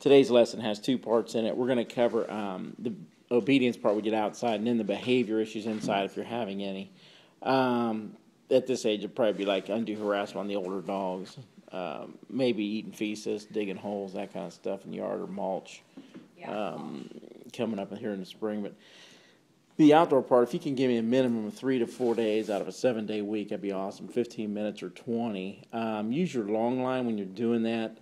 Today's lesson has two parts in it. We're going to cover the obedience part we get outside, and then the behavior issues inside if you're having any. At this age, it'd probably be like undue harassment on the older dogs, maybe eating feces, digging holes, that kind of stuff in the yard, or mulch coming up here in the spring. But the outdoor part, if you can give me a minimum of 3 to 4 days out of a 7-day week, that'd be awesome. 15 minutes or 20. Use your long line when you're doing that.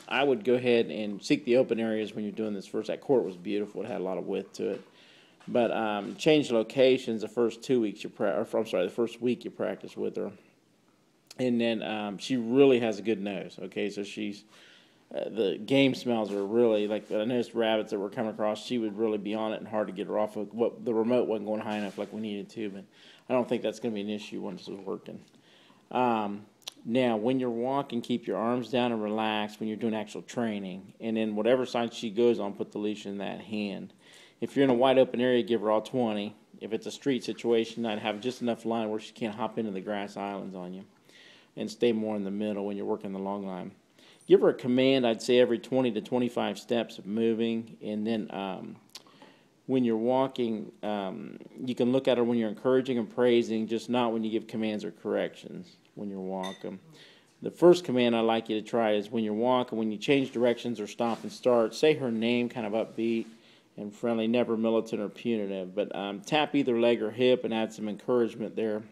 I would go ahead and seek the open areas when you're doing this first. That court was beautiful. It had a lot of width to it. But change locations the first 2 weeks the first week you practice with her. And then she really has a good nose. Okay, so she's the game smells are really, like I noticed rabbits that were coming across, she would really be on it and hard to get her off of. The remote wasn't going high enough like we needed to, but I don't think that's going to be an issue once it's working. Now, when you're walking, keep your arms down and relax when you're doing actual training. And then whatever side she goes on, put the leash in that hand. If you're in a wide open area, give her all 20. If it's a street situation, I'd have just enough line where she can't hop into the grass islands on you. And stay more in the middle when you're working the long line. Give her a command, I'd say every 20 to 25 steps of moving. And then when you're walking, you can look at her when you're encouraging and praising, just not when you give commands or corrections when you're walking. The first command I'd like you to try is when you're walking, when you change directions or stop and start, say her name kind of upbeat and friendly, never militant or punitive. But tap either leg or hip and add some encouragement there.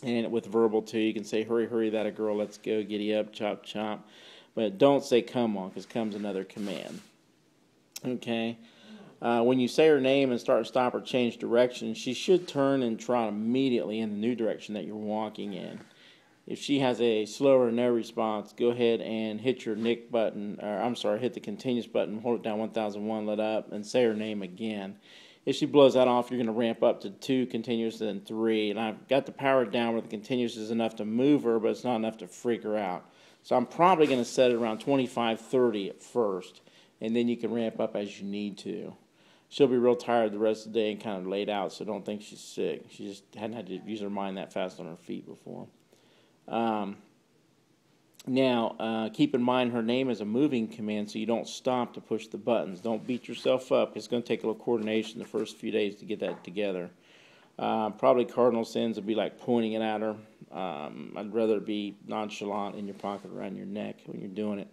And with verbal too, you can say, hurry, hurry, that a girl, let's go, giddy up, chop, chop. But don't say come on, because come's another command. Okay? When you say her name and start, stop, or change direction, she should turn and trot immediately in the new direction that you're walking in. If she has a slow or no response, go ahead and hit your nick button, hit the continuous button, hold it down 1001, let up, and say her name again. If she blows that off, you're going to ramp up to 2 continuous and then 3. And I've got the power down where the continuous is enough to move her, but it's not enough to freak her out. So I'm probably going to set it around 25, 30 at first, and then you can ramp up as you need to. She'll be real tired the rest of the day and kind of laid out, so don't think she's sick. She just hadn't had to use her mind that fast on her feet before. Now, keep in mind her name is a moving command, so you don't stop to push the buttons. Don't beat yourself up. It's going to take a little coordination the first few days to get that together. Probably cardinal sins would be like pointing it at her. I'd rather it be nonchalant in your pocket around your neck when you're doing it.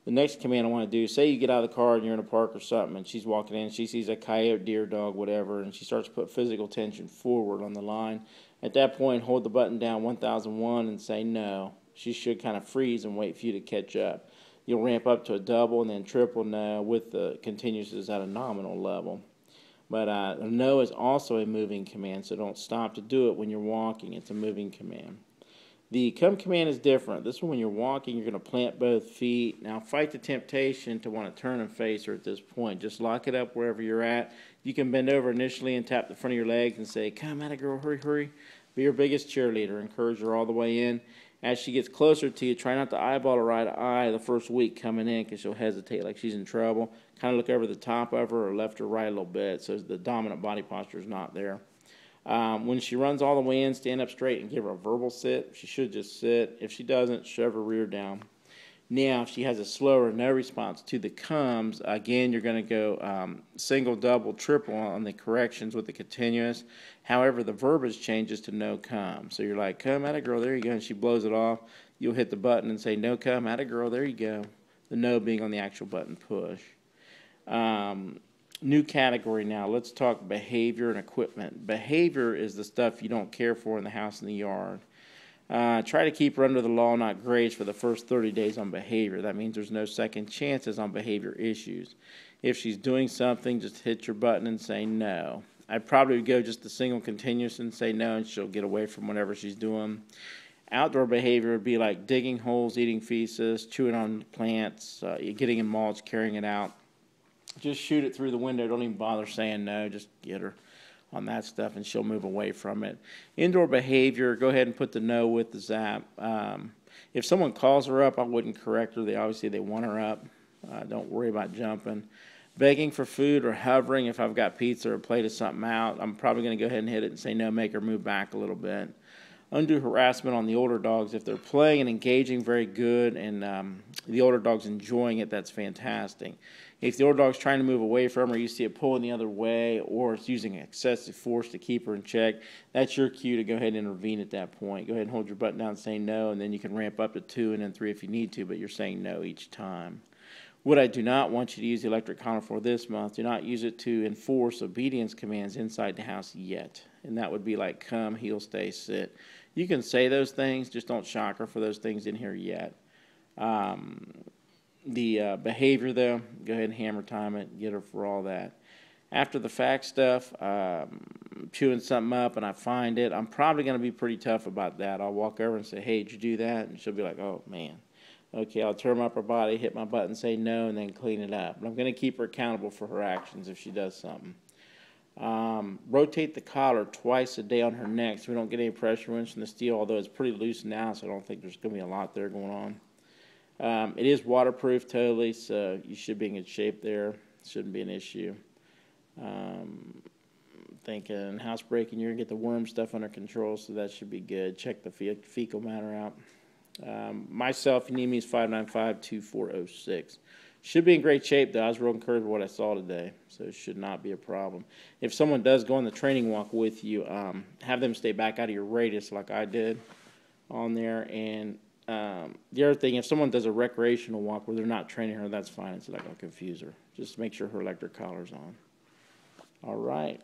The next command I want to do, say you get out of the car and you're in a park or something, and she's walking in, she sees a coyote, deer, dog, whatever, and she starts to put physical tension forward on the line. At that point, hold the button down 1001 and say no. She should kind of freeze and wait for you to catch up. You'll ramp up to a double and then triple no with the continuouses at a nominal level. But a no is also a moving command, so don't stop to do it when you're walking. It's a moving command. The come command is different. This one, when you're walking, you're going to plant both feet. Now, fight the temptation to want to turn and face her at this point. Just lock it up wherever you're at. You can bend over initially and tap the front of your legs and say, come at it, girl, hurry, hurry. Be your biggest cheerleader. Encourage her all the way in. As she gets closer to you, try not to eyeball her eye to eye the first week coming in because she'll hesitate like she's in trouble. Kind of look over the top of her or left or right a little bit so the dominant body posture is not there. When she runs all the way in, stand up straight and give her a verbal sit. She should just sit. If she doesn't, shove her rear down. Now, if she has a slow or no response to the comes, again, you're going to go single, double, triple on the corrections with the continuous. However, the verbiage changes to no come. So you're like, come at a girl, there you go, and she blows it off. You'll hit the button and say, no come at a girl, there you go. The no being on the actual button push. New category now. Let's talk behavior and equipment. Behavior is the stuff you don't care for in the house and the yard. Try to keep her under the law, not grace, for the first 30 days on behavior. That means there's no second chances on behavior issues. If she's doing something, just hit your button and say no. I'd probably go just a single continuous and say no, and she'll get away from whatever she's doing. Outdoor behavior would be like digging holes, eating feces, chewing on plants, getting in mulch, carrying it out. Just shoot it through the window. Don't even bother saying no. Just get her on that stuff, and she'll move away from it. Indoor behavior, go ahead and put the no with the zap. If someone calls her up, I wouldn't correct her. Obviously, they want her up. Don't worry about jumping. Begging for food or hovering, if I've got pizza or a plate of something out, I'm probably going to go ahead and hit it and say no, make her move back a little bit. undue harassment on the older dogs. If they're playing and engaging, very good, and the older dog's enjoying it, that's fantastic. If the older dog's trying to move away from her, you see it pulling the other way, or it's using excessive force to keep her in check, that's your cue to go ahead and intervene at that point. Go ahead and hold your button down and say no, and then you can ramp up to 2 and then 3 if you need to, but you're saying no each time. What I do not want you to use the electric collar for this month, do not use it to enforce obedience commands inside the house yet. And that would be like come, heel, stay, sit. You can say those things, just don't shock her for those things in here yet. The behavior, though, go ahead and hammer time it, get her for all that. After the fact stuff, chewing something up and I find it, I'm probably going to be pretty tough about that. I'll walk over and say, hey, did you do that? And she'll be like, oh, man. Okay, I'll turn up her body, hit my button, say no, and then clean it up. But I'm going to keep her accountable for her actions if she does something. Rotate the collar twice a day on her neck so we don't get any pressure wounds from the steel, although it's pretty loose now, so I don't think there's going to be a lot there going on. It is waterproof totally, so you should be in good shape there. Shouldn't be an issue. Thinking housebreaking, you're going to get the worm stuff under control, so that should be good. Check the fecal matter out. Myself, if you need me, is 595-2406. Should be in great shape, though. I was real encouraged with what I saw today, so it should not be a problem. If someone does go on the training walk with you, have them stay back out of your radius like I did on there. And the other thing, if someone does a recreational walk where they're not training her, that's fine. It's not going to confuse her. Just make sure her electric collar's on. All right.